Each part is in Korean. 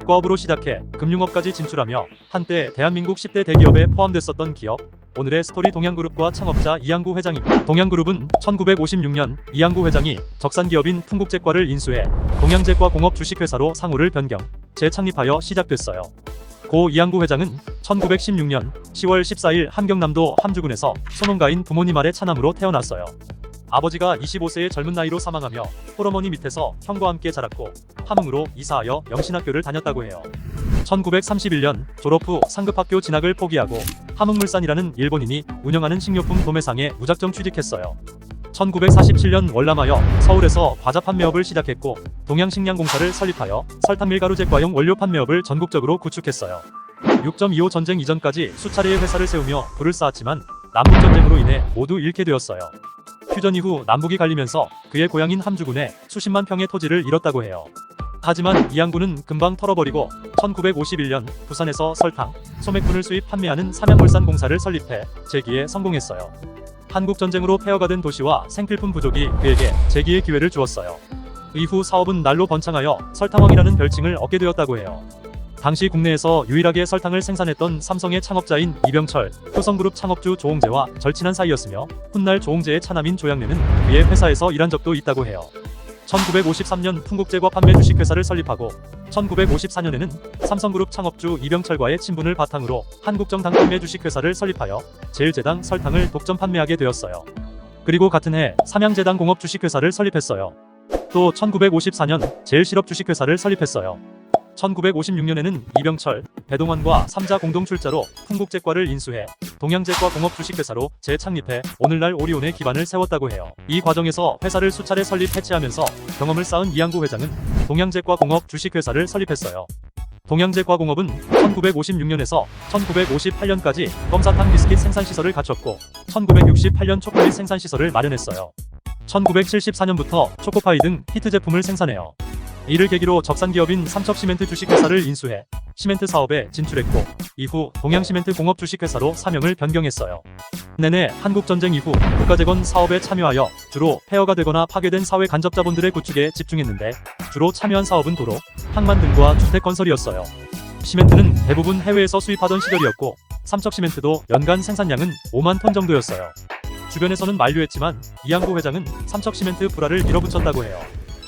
과업으로 시작해 금융업까지 진출하며 한때 대한민국 10대 대기업에 포함됐었던 기업, 오늘의 스토리 동양그룹과 창업자 이양구 회장입니다. 동양그룹은 1956년 이양구 회장이 적산기업인 풍국제과를 인수해 동양제과공업 주식회사로 상호를 변경, 재창립하여 시작됐어요. 고 이양구 회장은 1916년 10월 14일 함경남도 함주군에서 소농가인 부모님 아래 차남으로 태어났어요. 아버지가 25세의 젊은 나이로 사망하며 홀어머니 밑에서 형과 함께 자랐고 함흥으로 이사하여 영신학교를 다녔다고 해요. 1931년 졸업 후 상급학교 진학을 포기하고 함흥물산이라는 일본인이 운영하는 식료품 도매상에 무작정 취직했어요. 1947년 월남하여 서울에서 과자 판매업을 시작했고 동양식량공사를 설립하여 설탕밀가루제과용 원료 판매업을 전국적으로 구축했어요. 6.25 전쟁 이전까지 수차례의 회사를 세우며 부를 쌓았지만 남북전쟁으로 인해 모두 잃게 되었어요. 휴전 이후 남북이 갈리면서 그의 고향인 함주군에 수십만 평의 토지를 잃었다고 해요. 하지만 이양구는 금방 털어버리고 1951년 부산에서 설탕, 소맥분을 수입 판매하는 삼양물산공사를 설립해 재기에 성공했어요. 한국전쟁으로 폐허가 된 도시와 생필품 부족이 그에게 재기의 기회를 주었어요. 이후 사업은 날로 번창하여 설탕왕이라는 별칭을 얻게 되었다고 해요. 당시 국내에서 유일하게 설탕을 생산했던 삼성의 창업자인 이병철, 효성그룹 창업주 조홍재와 절친한 사이였으며 훗날 조홍재의 차남인 조양래는 그의 회사에서 일한 적도 있다고 해요. 1953년 풍국제과 판매 주식회사를 설립하고 1954년에는 삼성그룹 창업주 이병철과의 친분을 바탕으로 한국정당 판매 주식회사를 설립하여 제일제당 설탕을 독점 판매하게 되었어요. 그리고 같은 해 삼양제당 공업 주식회사를 설립했어요. 또 1954년 제일실업 주식회사를 설립했어요. 1956년에는 이병철, 배동환과 3자 공동 출자로 풍국제과를 인수해 동양제과 공업 주식회사로 재창립해 오늘날 오리온의 기반을 세웠다고 해요. 이 과정에서 회사를 수차례 설립 해체하면서 경험을 쌓은 이양구 회장은 동양제과 공업 주식회사를 설립했어요. 동양제과공업은 1956년에서 1958년까지 껌사탕 비스킷 생산시설을 갖췄고 1968년 초콜릿 생산시설을 마련했어요. 1974년부터 초코파이 등 히트 제품을 생산해요. 이를 계기로 적산기업인 삼척시멘트 주식회사를 인수해 시멘트 사업에 진출했고 이후 동양시멘트 공업 주식회사로 사명을 변경했어요. 내내 한국전쟁 이후 국가재건 사업에 참여하여 주로 폐허가 되거나 파괴된 사회 간접자본들의 구축에 집중했는데 주로 참여한 사업은 도로, 항만 등과 주택건설이었어요. 시멘트는 대부분 해외에서 수입하던 시절이었고 삼척시멘트도 연간 생산량은 5만 톤 정도였어요. 주변에서는 만류했지만 이양구 회장은 삼척시멘트 불화를 밀어붙였다고 해요.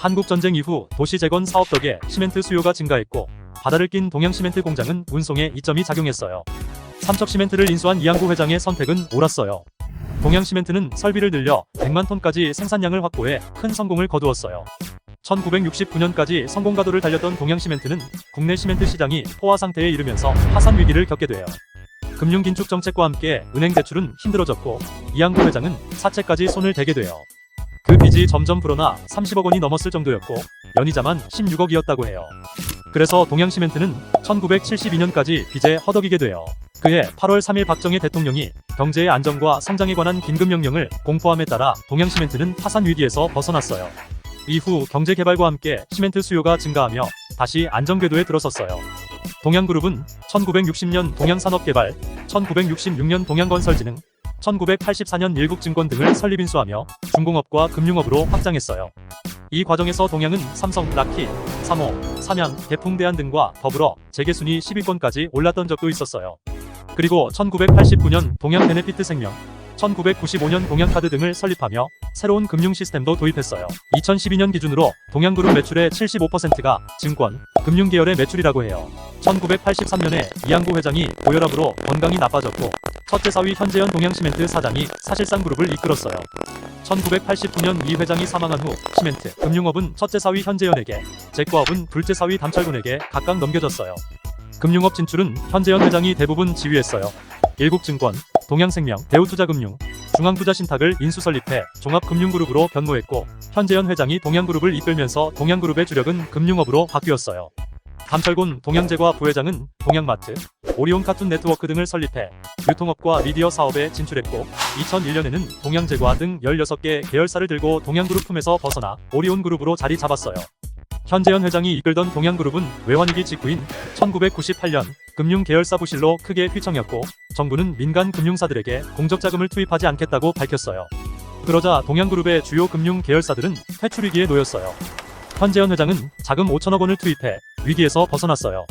한국전쟁 이후 도시 재건 사업 덕에 시멘트 수요가 증가했고 바다를 낀 동양시멘트 공장은 운송에 이점이 작용했어요. 삼척시멘트를 인수한 이양구 회장의 선택은 옳았어요. 동양시멘트는 설비를 늘려 100만 톤까지 생산량을 확보해 큰 성공을 거두었어요. 1969년까지 성공가도를 달렸던 동양시멘트는 국내 시멘트 시장이 포화 상태에 이르면서 파산 위기를 겪게 돼요. 금융긴축 정책과 함께 은행 대출은 힘들어졌고 이양구 회장은 사채까지 손을 대게 돼요. 그 빚이 점점 불어나 30억 원이 넘었을 정도였고 연이자만 16억이었다고 해요. 그래서 동양시멘트는 1972년까지 빚에 허덕이게 돼요. 그해 8월 3일 박정희 대통령이 경제의 안정과 성장에 관한 긴급명령을 공포함에 따라 동양시멘트는 파산 위기에서 벗어났어요. 이후 경제개발과 함께 시멘트 수요가 증가하며 다시 안정궤도에 들어섰어요. 동양그룹은 1960년 동양산업개발, 1966년 동양건설진흥, 1984년 일국증권 등을 설립 인수하며 중공업과 금융업으로 확장했어요. 이 과정에서 동양은 삼성, 라키, 삼호, 삼양, 대풍대한 등과 더불어 재계순위 10위권까지 올랐던 적도 있었어요. 그리고 1989년 동양베네피트생명, 1995년 동양카드 등을 설립하며 새로운 금융 시스템도 도입했어요. 2012년 기준으로 동양그룹 매출의 75%가 증권, 금융 계열의 매출이라고 해요. 1983년에 이양구 회장이 고혈압으로 건강이 나빠졌고 첫째 사위 현재현 동양시멘트 사장이 사실상 그룹을 이끌었어요. 1989년 이 회장이 사망한 후 시멘트, 금융업은 첫째 사위 현재현에게, 제과업은 둘째 사위 담철군에게 각각 넘겨졌어요. 금융업 진출은 현재현 회장이 대부분 지휘했어요. 일국증권, 동양생명, 대우투자금융, 중앙투자신탁을 인수 설립해 종합금융그룹으로 변모했고 현재현 회장이 동양그룹을 이끌면서 동양그룹의 주력은 금융업으로 바뀌었어요. 담철곤 동양제과 부회장은 동양마트, 오리온 카툰 네트워크 등을 설립해 유통업과 미디어 사업에 진출했고 2001년에는 동양제과 등 16개 계열사를 들고 동양그룹 품에서 벗어나 오리온그룹으로 자리 잡았어요. 현재현 회장이 이끌던 동양그룹은 외환위기 직후인 1998년 금융계열사 부실로 크게 휘청였고 정부는 민간 금융사들에게 공적자금을 투입하지 않겠다고 밝혔어요. 그러자 동양그룹의 주요 금융계열사들은 퇴출위기에 놓였어요. 현재현 회장은 자금 5천억 원을 투입해 위기에서 벗어났어요.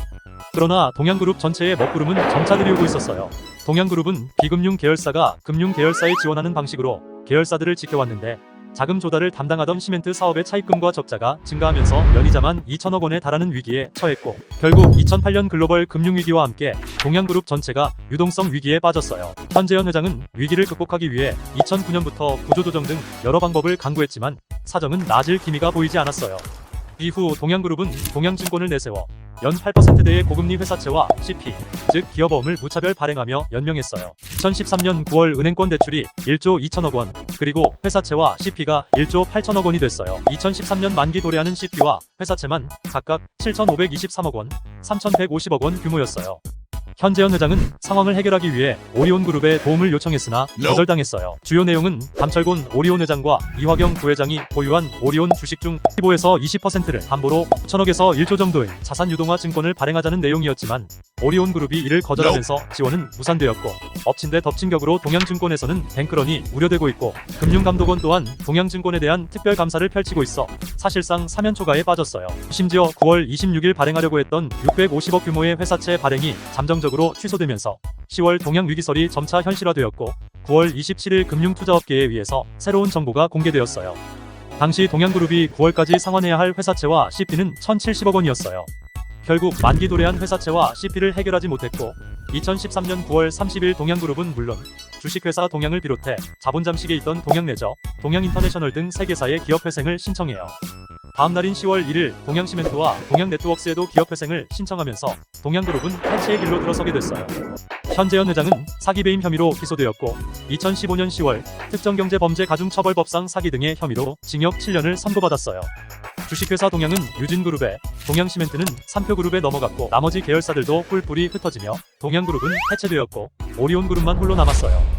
그러나 동양그룹 전체의 먹구름은 점차 들이오고 있었어요. 동양그룹은 비금융 계열사가 금융 계열사에 지원하는 방식으로 계열사들을 지켜왔는데 자금 조달을 담당하던 시멘트 사업의 차입금과 적자가 증가하면서 연이자만 2천억 원에 달하는 위기에 처했고 결국 2008년 글로벌 금융위기와 함께 동양그룹 전체가 유동성 위기에 빠졌어요. 현재현 회장은 위기를 극복하기 위해 2009년부터 구조조정 등 여러 방법을 강구했지만 사정은 나아질 기미가 보이지 않았어요. 이후 동양그룹은 동양증권을 내세워 연 8%대의 고금리 회사채와 CP, 즉 기업어음을 무차별 발행하며 연명했어요. 2013년 9월 은행권 대출이 1조 2천억 원, 그리고 회사채와 CP가 1조 8천억 원이 됐어요. 2013년 만기 도래하는 CP와 회사채만 각각 7,523억 원, 3,150억 원 규모였어요. 현재현 회장은 상황을 해결하기 위해 오리온그룹에 도움을 요청했으나 거절당했어요. 주요 내용은 감철곤 오리온 회장과 이화경 부회장이 보유한 오리온 주식 중 15에서 20%를 담보로 9천억에서 1조 정도의 자산 유동화 증권을 발행하자는 내용이었지만 오리온그룹이 이를 거절하면서 지원은 무산되었고 엎친 데 덮친 격으로 동양증권에서는 뱅크런이 우려되고 있고 금융감독원 또한 동양증권에 대한 특별감사를 펼치고 있어 사실상 사면초가에 빠졌어요. 심지어 9월 26일 발행하려고 했던 650억 규모의 회사채 발행이 잠정적으로 취소되면서 10월 동양위기설이 점차 현실화되었고 9월 27일 금융투자업계에 의해서 새로운 정보가 공개되었어요. 당시 동양그룹이 9월까지 상환해야 할 회사채와 CP는 1,070억 원이었어요. 결국 만기 도래한 회사채와 CP를 해결하지 못했고 2013년 9월 30일 동양그룹은 물론 주식회사 동양을 비롯해 자본 잠식에 있던 동양레저, 동양인터내셔널 등 3개사의 기업회생을 신청해요. 다음 날인 10월 1일 동양시멘트와 동양네트워크스에도 기업회생을 신청하면서 동양그룹은 해체의 길로 들어서게 됐어요. 현재현 회장은 사기 배임 혐의로 기소되었고 2015년 10월 특정경제범죄가중처벌법상 사기 등의 혐의로 징역 7년을 선고받았어요. 주식회사 동양은 유진그룹에, 동양시멘트는 삼표그룹에 넘어갔고 나머지 계열사들도 뿔뿔이 흩어지며 동양그룹은 해체되었고 오리온그룹만 홀로 남았어요.